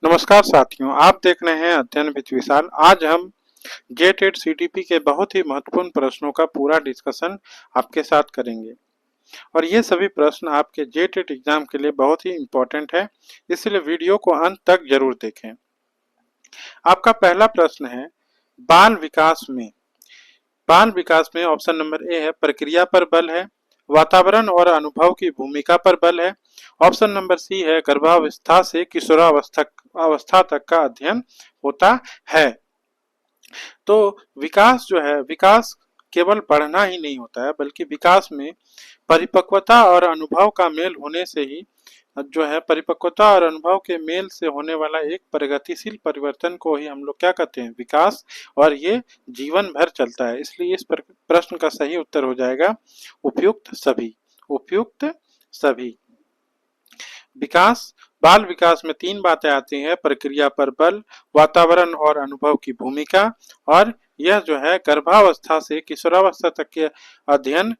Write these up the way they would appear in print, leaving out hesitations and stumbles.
नमस्कार साथियों, आप देख रहे हैं अध्ययन विद विशाल। आज हम जेटेट सीटीपी के बहुत ही महत्वपूर्ण प्रश्नों का पूरा डिस्कशन आपके साथ करेंगे और ये सभी प्रश्न आपके जेटेट एग्जाम के लिए बहुत ही इम्पोर्टेंट है, इसलिए वीडियो को अंत तक जरूर देखें। आपका पहला प्रश्न है बाल विकास में ऑप्शन नंबर ए है प्रक्रिया पर बल है, वातावरण और अनुभव की भूमिका पर बल है। ऑप्शन नंबर सी है गर्भावस्था से किशोरावस्था तक का अध्ययन होता है। तो विकास जो है, विकास केवल पढ़ना ही नहीं होता है, बल्कि विकास में परिपक्वता और अनुभव का मेल होने से ही जो है, परिपक्वता और अनुभव के मेल से होने वाला एक प्रगतिशील परिवर्तन को ही हम लोग क्या कहते हैं, विकास। और ये जीवन भर चलता है, इसलिए इस प्रश्न का सही उत्तर हो जाएगा उपयुक्त सभी। उपयुक्त सभी। विकास, बाल विकास में तीन बातें आती हैं: प्रक्रिया पर बल, वातावरण और अनुभव की भूमिका, और यह जो है गर्भावस्था से किशोरावस्था तक के अध्ययन।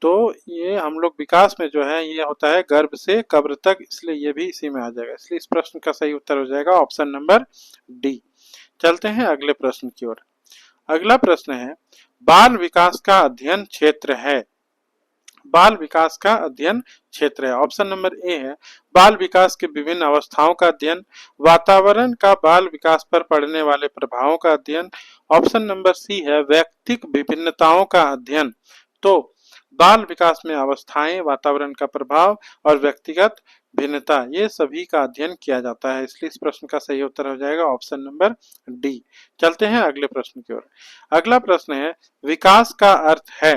तो ये हम लोग विकास में जो है ये होता है गर्भ से कब्र तक, इसलिए ये भी इसी में आ जाएगा। इसलिए इस प्रश्न का सही उत्तर हो जाएगा ऑप्शन नंबर डी। चलते हैं अगले प्रश्न की ओर। अगला प्रश्न है बाल विकास का अध्ययन क्षेत्र है। बाल विकास का अध्ययन क्षेत्र है। ऑप्शन नंबर ए है बाल विकास के विभिन्न अवस्थाओं का अध्ययन, वातावरण का बाल विकास पर पड़ने वाले प्रभावों का अध्ययन। ऑप्शन नंबर सी है व्यक्तिक विभिन्नताओं का अध्ययन। तो बाल विकास में अवस्थाएं, वातावरण का प्रभाव और व्यक्तिगत भिन्नता, ये सभी का अध्ययन किया जाता है, इसलिए इस प्रश्न का सही उत्तर हो जाएगा ऑप्शन नंबर डी। चलते हैं अगले प्रश्न की ओर। अगला प्रश्न है विकास का अर्थ है।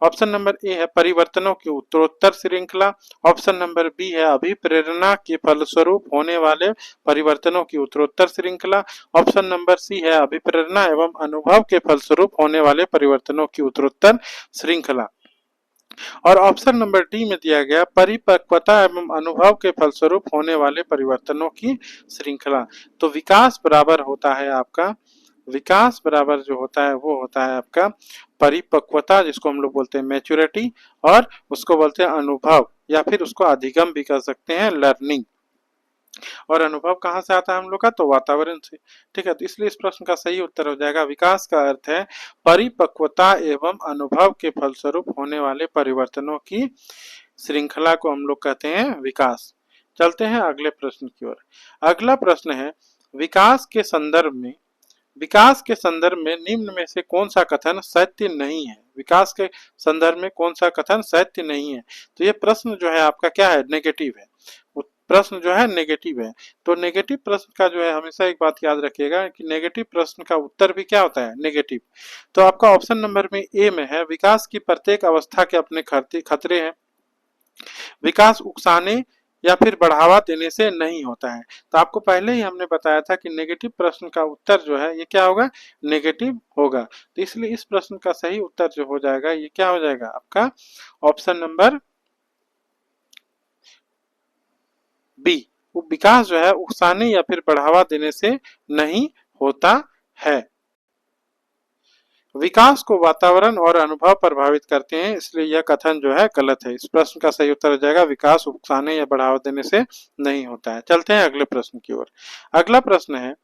ऑप्शन नंबर ए है परिवर्तनों की उत्तरोत्तर श्रृंखला। ऑप्शन नंबर बी है अभिप्रेरणा के फलस्वरूप होने वाले परिवर्तनों की उत्तरोत्तर श्रृंखला। ऑप्शन नंबर सी है अभिप्रेरणा एवं अनुभव के फलस्वरूप होने वाले परिवर्तनों की उत्तरोत्तर श्रृंखला। और ऑप्शन नंबर डी में दिया गया परिपक्वता एवं अनुभव के फलस्वरूप होने वाले परिवर्तनों की श्रृंखला। तो विकास बराबर होता है आपका, विकास बराबर जो होता है वो होता है आपका परिपक्वता, जिसको हम लोग बोलते हैं मैच्योरिटी, और उसको बोलते हैं अनुभव, या फिर उसको अधिगम भी कह सकते हैं, लर्निंग। और अनुभव कहाँ से आता है हम लोग का, तो वातावरण से। ठीक है, तो इसलिए इस प्रश्न का सही उत्तर हो जाएगा विकास का अर्थ है परिपक्वता एवं अनुभव के फलस्वरूप होने वाले परिवर्तनों की श्रृंखला को हम लोग कहते हैं विकास। चलते हैं अगले प्रश्न की ओर। अगला प्रश्न है विकास के संदर्भ में निम्न में से कौन सा कथन सत्य नहीं है। विकास के संदर्भ में कौन सा कथन सत्य नहीं है। तो ये प्रश्न जो है आपका क्या है, नेगेटिव है। प्रश्न जो है नेगेटिव है। तो नेगेटिव प्रश्न का जो है हमेशा एक बात याद रखिएगा कि नेगेटिव प्रश्न का उत्तर भी क्या होता है, नेगेटिव। तो आपका ऑप्शन नंबर में ए में है विकास की प्रत्येक अवस्था के अपने खतरे हैं, विकास उकसाने या फिर बढ़ावा देने से नहीं होता है। तो आपको पहले ही हमने बताया था कि नेगेटिव प्रश्न का उत्तर जो है ये क्या होगा, नेगेटिव होगा। तो इसलिए इस प्रश्न का सही उत्तर जो हो जाएगा ये क्या हो जाएगा आपका ऑप्शन नंबर बी। विकास जो है उकसाने या फिर बढ़ावा देने से नहीं होता है। विकास को वातावरण और अनुभव प्रभावित करते हैं, इसलिए यह कथन जो है गलत है। इस प्रश्न का सही उत्तर हो जाएगा विकास उकसाने या बढ़ावा देने से नहीं होता है। चलते हैं अगले प्रश्न की ओर। अगला प्रश्न है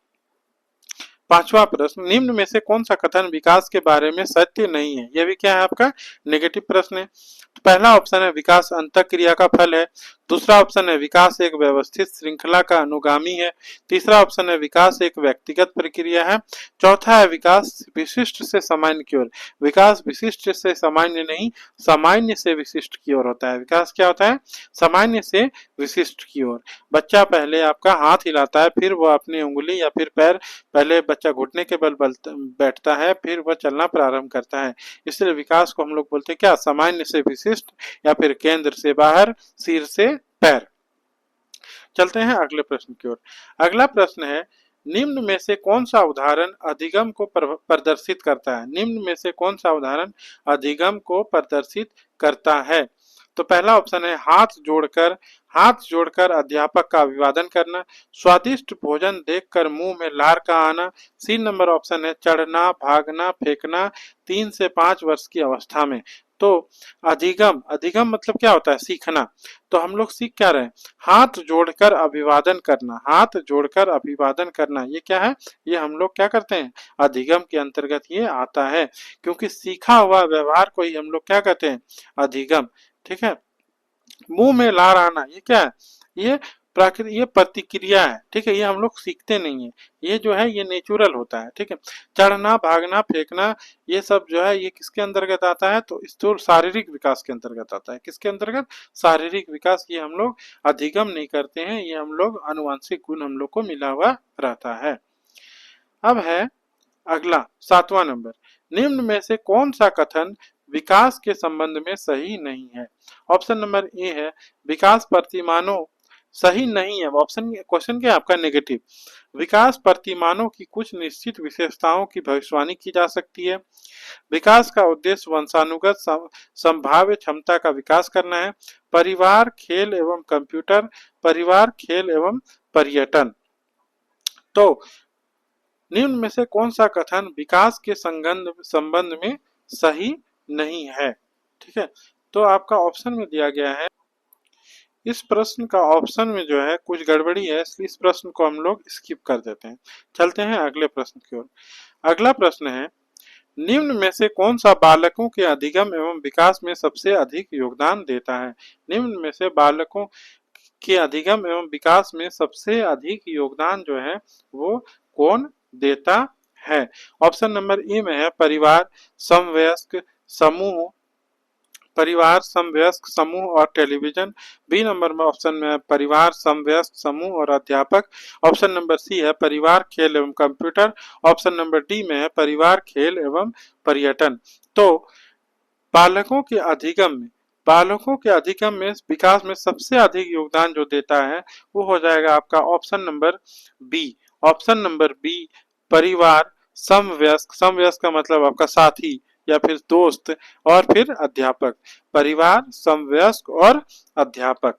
पांचवा प्रश्न, निम्न में से कौन सा कथन विकास के बारे में सत्य नहीं है। यह भी क्या है आपका नेगेटिव प्रश्न है। तो पहला ऑप्शन है विकास अंतःक्रिया का फल है। दूसरा ऑप्शन है विकास एक व्यवस्थित श्रृंखला का अनुगामी है। तीसरा ऑप्शन है विकास एक व्यक्तिगत प्रक्रिया है। चौथा है विकास विशिष्ट से सामान्य की ओर। विकास विशिष्ट से सामान्य नहीं, सामान्य से विशिष्ट की ओर होता है। विकास क्या होता है, सामान्य से विशिष्ट की ओर। बच्चा पहले आपका हाथ हिलाता है, फिर वह अपनी उंगली या फिर पैर, पहले बच्चा घुटने के बल बैठता है, फिर वह चलना प्रारंभ करता है। इसलिए विकास को हम लोग बोलते हैं क्या, सामान्य से विशिष्ट, या फिर केंद्र से बाहर, सिर से पैर। चलते हैं अगले प्रश्न की ओर। अगला प्रश्न है निम्न में से कौन सा उदाहरण अधिगम को प्रदर्शित करता है। निम्न में से कौन सा उदाहरण अधिगम को प्रदर्शित करता है। तो पहला ऑप्शन है हाथ जोड़कर अध्यापक का अभिवादन करना, स्वादिष्ट भोजन देखकर मुंह में लार का आना। सी नंबर ऑप्शन है चढ़ना, भागना, फेंकना 3 से 5 वर्ष की अवस्था में। तो अधिगम, अधिगम मतलब क्या होता है? सीखना। तो हम लोग सीख क्या रहे हैं? हाथ जोड़कर अभिवादन करना, हाथ जोड़कर अभिवादन करना, ये क्या है? ये हम लोग क्या करते हैं? अधिगम के अंतर्गत ये आता है, क्योंकि सीखा हुआ व्यवहार को ही हम लोग क्या कहते हैं? अधिगम। ठीक है। मुंह में लार आना, ये क्या है? ये प्राकृतिक, ये प्रतिक्रिया है। ठीक है, ये हम लोग सीखते नहीं है, ये जो है ये नेचुरल होता है। ठीक है। चढ़ना, भागना, फेंकना, ये सब जो है ये किसके अंतर्गत आता है? तो इस तो शारीरिक विकास के अंतर्गत आता है। किसके अंतर्गत? शारीरिक विकास। ये हम लोग अधिगम नहीं करते हैं, ये हम लोग आनुवंशिक गुण हम लोग को मिला हुआ रहता है। अब है अगला 7वां नंबर, निम्न में से कौन सा कथन विकास के संबंध में सही नहीं है? ऑप्शन नंबर ए है विकास प्रतिमानों सही नहीं है। ऑप्शन क्वेश्चन क्या है आपका? नेगेटिव। विकास प्रतिमानों की कुछ निश्चित विशेषताओं की भविष्यवाणी की जा सकती है। विकास का उद्देश्य वंशानुगत संभाव्य क्षमता का विकास करना है। परिवार, खेल एवं कंप्यूटर, परिवार, खेल एवं पर्यटन। तो निम्न में से कौन सा कथन विकास के संबंध में सही नहीं है? ठीक है। तो आपका ऑप्शन में दिया गया है, इस प्रश्न का ऑप्शन में जो है कुछ गड़बड़ी है, इसलिए इस प्रश्न को हम लोग स्किप कर देते हैं। चलते हैं अगले प्रश्न की ओर। अगला प्रश्न है, निम्न में से कौन सा बालकों के अधिगम एवं विकास में सबसे अधिक योगदान देता है? निम्न में से बालकों के अधिगम एवं विकास में सबसे अधिक योगदान जो है वो कौन देता है? ऑप्शन नंबर ए में है परिवार, समवयस्क समूह, परिवार, समवयस्क समूह और टेलीविजन। बी नंबर में ऑप्शन में है परिवार, समवयस्क समूह और अध्यापक। ऑप्शन नंबर सी है परिवार, खेल एवं कंप्यूटर। ऑप्शन नंबर डी में है परिवार, खेल एवं पर्यटन। तो बालकों के अधिगम में, बालकों के अधिगम में विकास में सबसे अधिक योगदान जो देता है वो हो जाएगा आपका option number B. Option number B, परिवार, समवयस्क, समवयस्क का मतलब आपका साथी या फिर दोस्त, और फिर अध्यापक। परिवार, समवयस्क और अध्यापक।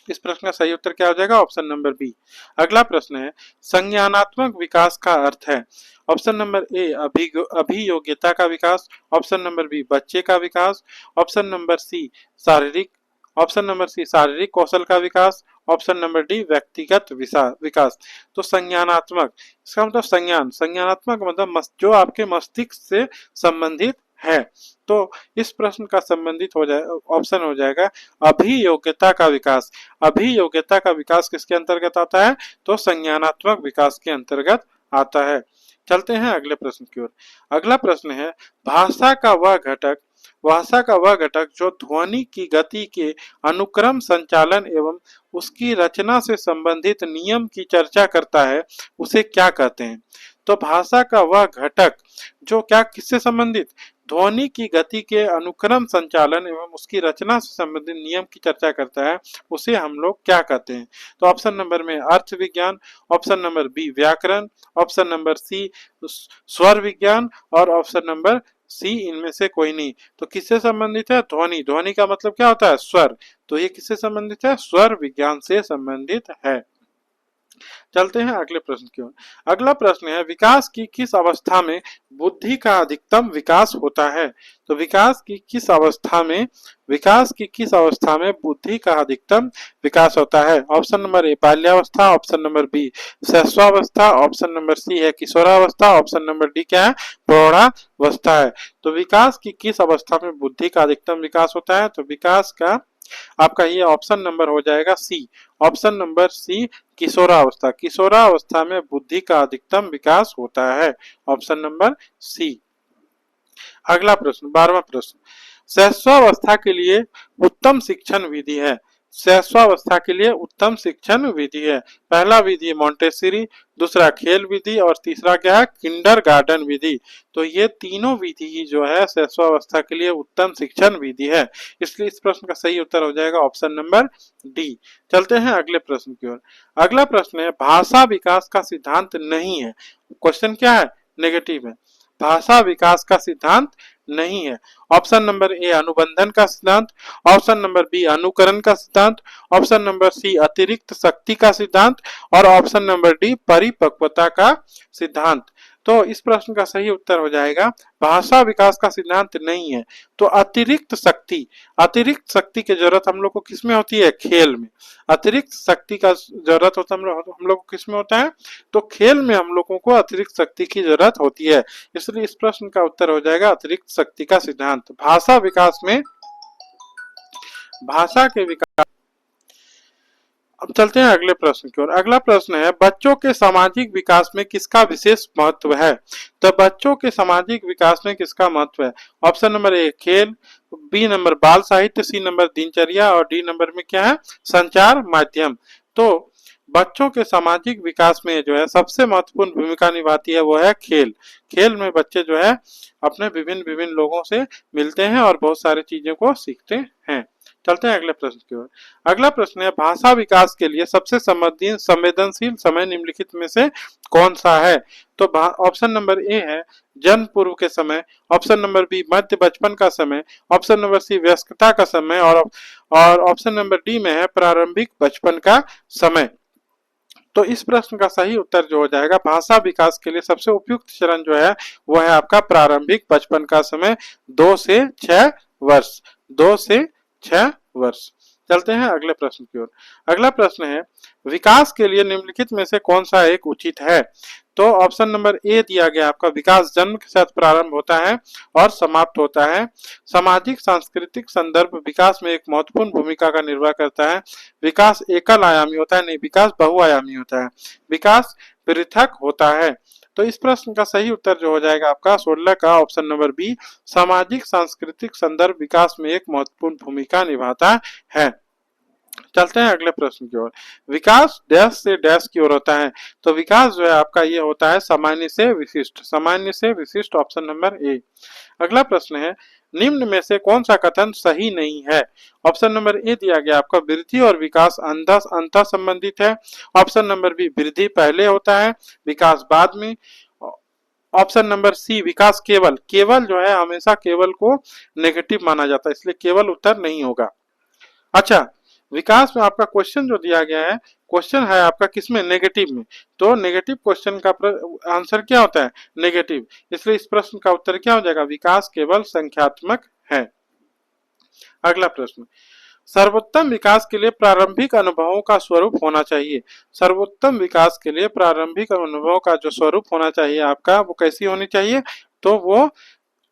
इस प्रश्न का सही उत्तर क्या हो जाएगा? Option number B. अगला प्रश्न है, संज्ञानात्मक विकास का अर्थ है। ऑप्शन नंबर ए अभियोग्यता का विकास। ऑप्शन नंबर बी बच्चे का विकास। ऑप्शन नंबर सी शारीरिक, ऑप्शन नंबर सी शारीरिक कौशल का विकास। ऑप्शन नंबर डी व्यक्तिगत विकास। तो संज्ञानात्मक, इसका मतलब संज्ञान, संज्ञानात्मक मतलब जो आपके मस्तिष्क से संबंधित है। तो इस प्रश्न का संबंधित हो जाए ऑप्शन हो जाएगा अभियोग्यता का विकास। अभियोग्यता का विकास किसके अंतर्गत आता है? तो संज्ञानात्मक विकास के अंतर्गत आता है। चलते हैं अगले प्रश्न की ओर। अगला प्रश्न है, भाषा का वह घटक जो ध्वनि की गति के अनुक्रम संचालन एवं उसकी रचना से संबंधित नियम की चर्चा करता है उसे क्या कहते हैं? तो भाषा का वह घटक जो क्या किससे संबंधित? ध्वनि की गति के अनुक्रम संचालन एवं उसकी रचना से संबंधित नियम की चर्चा करता है उसे हम लोग क्या कहते हैं? तो ऑप्शन नंबर में अर्थ विज्ञान, ऑप्शन नंबर बी व्याकरण, ऑप्शन नंबर सी स्वर विज्ञान और ऑप्शन नंबर सी इनमें से कोई नहीं। तो किससे संबंधित है? ध्वनि। ध्वनि का मतलब क्या होता है? स्वर। तो ये किससे संबंधित है? स्वर विज्ञान से संबंधित है। चलते हैं अगले प्रश्न की ओर। अगला प्रश्न है, विकास की किस अवस्था में बुद्धि का अधिकतम विकास होता है? तो विकास की किस अवस्था में बुद्धि का अधिकतम विकास होता है? ऑप्शन नंबर ए बाल्यावस्था, ऑप्शन नंबर बी शैशवावस्था, ऑप्शन नंबर सी है किशोरावस्था, ऑप्शन नंबर डी क्या है? प्रौढ़ावस्था है। तो विकास की किस अवस्था में बुद्धि का अधिकतम विकास होता है? तो विकास का आपका ये ऑप्शन नंबर हो जाएगा सी। ऑप्शन नंबर सी किशोरावस्था। किशोरावस्था में बुद्धि का अधिकतम विकास होता है। Option number C. अगला प्रश्न 12वां प्रश्न, शैशवावस्था के लिए उत्तम शिक्षण विधि है। शैशवावस्था के लिए उत्तम शिक्षण विधि है। पहला विधि मॉन्टेसरी, दूसरा खेल विधि और तीसरा क्या है? किंडरगार्टन विधि। तो ये तीनों विधि ही जो है शैशवावस्था के लिए उत्तम शिक्षण विधि है। इसलिए इस प्रश्न का सही उत्तर हो जाएगा ऑप्शन नंबर डी। चलते हैं अगले प्रश्न की ओर। अगला प्रश्न है, भाषा विकास का सिद्धांत नहीं है। क्वेश्चन क्या है? नेगेटिव है। भाषा विकास का सिद्धांत नहीं है। ऑप्शन नंबर ए अनुबंधन का सिद्धांत, ऑप्शन नंबर बी अनुकरण का सिद्धांत, ऑप्शन नंबर सी अतिरिक्त शक्ति का सिद्धांत और ऑप्शन नंबर डी परिपक्वता का सिद्धांत। तो इस प्रश्न का सही उत्तर हो जाएगा भाषा विकास का सिद्धांत नहीं है। तो अतिरिक्त शक्ति की जरूरत हम लोग को किसमें होती है? खेल में। अतिरिक्त शक्ति का जरूरत होता है हम लोग को किसमें होता है? तो खेल में हम लोगों को अतिरिक्त शक्ति की जरूरत होती है। इसलिए इस प्रश्न का उत्तर हो जाएगा अतिरिक्त शक्ति का सिद्धांत। भाषा विकास में भाषा के विकास। अब चलते हैं अगले प्रश्न की ओर। अगला प्रश्न है बच्चों के सामाजिक विकास में किसका विशेष महत्व है? तो बच्चों के सामाजिक विकास में किसका महत्व है? ऑप्शन नंबर ए खेल, बी नंबर बाल साहित्य, सी नंबर दिनचर्या और डी नंबर में क्या है? संचार माध्यम। तो बच्चों के सामाजिक विकास में जो है सबसे महत्वपूर्ण भूमिका निभाती है वो है खेल। खेल में बच्चे जो है अपने विभिन्न विभिन्न लोगों से मिलते हैं और बहुत सारी चीजों को सीखते हैं। चलते हैं अगले प्रश्न की ओर। अगला प्रश्न है भाषा विकास के लिए सबसे संवेदनशील समय निम्नलिखित में से कौन सा है? तो ऑप्शन नंबर ए है जन्म पूर्व के समय, ऑप्शन नंबर बी मध्य बचपन का समय, ऑप्शन नंबर सी वयस्कता का समय और ऑप्शन नंबर डी में है प्रारंभिक बचपन का समय। तो इस प्रश्न का सही उत्तर जो हो जाएगा भाषा विकास के लिए सबसे उपयुक्त चरण जो है वो है आपका प्रारंभिक बचपन का समय 2 से 6 वर्ष। 2 से 6 वर्ष। चलते हैं अगले प्रश्न की ओर। अगला प्रश्न है विकास के लिए निम्नलिखित में से कौन सा एक उचित है? तो ऑप्शन नंबर ए दिया गया आपका विकास जन्म के साथ प्रारंभ होता है और समाप्त होता है। सामाजिक सांस्कृतिक संदर्भ विकास में एक महत्वपूर्ण भूमिका का निर्वाह करता है। विकास एकल आयामी होता है, नहीं विकास बहुआयामी होता है। विकास पृथक होता है। तो इस प्रश्न का सही उत्तर जो हो जाएगा आपका 16 का ऑप्शन नंबर बी सामाजिक सांस्कृतिक संदर्भ विकास में एक महत्वपूर्ण भूमिका निभाता है। चलते हैं अगले प्रश्न की ओर। विकास डैश से डैश की ओर होता है। तो विकास जो है आपका ये होता है सामान्य से विशिष्ट। सामान्य से विशिष्ट ऑप्शन नंबर ए। अगला प्रश्न है निम्न में से कौन सा कथन सही नहीं है? ऑप्शन नंबर ए दिया गया आपका वृद्धि और विकास अंतः संबंधित है। ऑप्शन नंबर बी वृद्धि पहले होता है विकास बाद में। ऑप्शन नंबर सी विकास केवल जो है हमेशा केवल को नेगेटिव माना जाता है, इसलिए केवल उत्तर नहीं होगा। अच्छा, विकास में आपका क्वेश्चन जो दिया गया है क्वेश्चन है आपका किसमें? नेगेटिव में। तो नेगेटिव क्वेश्चन का आंसर क्या होता है? नेगेटिव। इसलिए इस प्रश्न का उत्तर क्या हो जाएगा? विकास केवल संख्यात्मक है। अगला प्रश्न सर्वोत्तम विकास के लिए प्रारंभिक अनुभवों का स्वरूप होना चाहिए। सर्वोत्तम विकास के लिए प्रारंभिक अनुभवों का जो स्वरूप होना चाहिए आपका वो कैसी होनी चाहिए? तो वो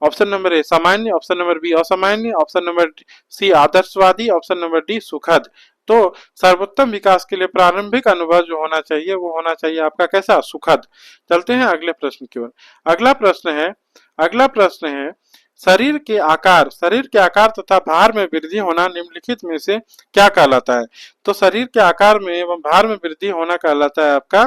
ऑप्शन नंबर ए सामान्य, ऑप्शन नंबर बी असामान्य, ऑप्शन नंबर सी आदर्शवादी, ऑप्शन नंबर डी सुखद। तो सर्वोत्तम विकास के लिए प्रारंभिक अनुभव जो होना चाहिए वो होना चाहिए आपका कैसा? सुखद। चलते हैं अगले प्रश्न की ओर। अगला प्रश्न है शरीर के आकार तथा भार में वृद्धि होना निम्नलिखित में से क्या कहलाता है? तो शरीर के आकार में एवं भार में वृद्धि होना कहलाता है आपका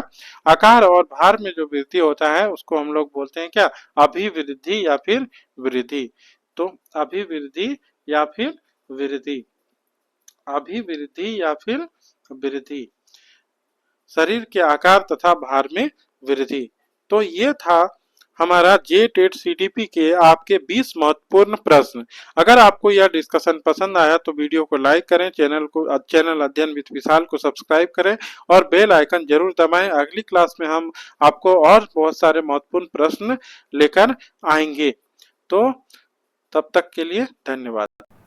आकार और भार में जो वृद्धि होता है उसको हम लोग बोलते हैं क्या? अभिवृद्धि या फिर वृद्धि। तो अभिवृद्धि या फिर वृद्धि, अभिवृद्धि या फिर वृद्धि, शरीर के आकार तथा भार में वृद्धि। तो ये था हमारा JTET CTP के आपके 20 महत्वपूर्ण प्रश्न। अगर आपको यह डिस्कशन पसंद आया तो वीडियो को लाइक करें, चैनल अध्ययन विद विशाल को सब्सक्राइब करें और बेल आइकन जरूर दबाएं। अगली क्लास में हम आपको और बहुत सारे महत्वपूर्ण प्रश्न लेकर आएंगे। तो तब तक के लिए धन्यवाद।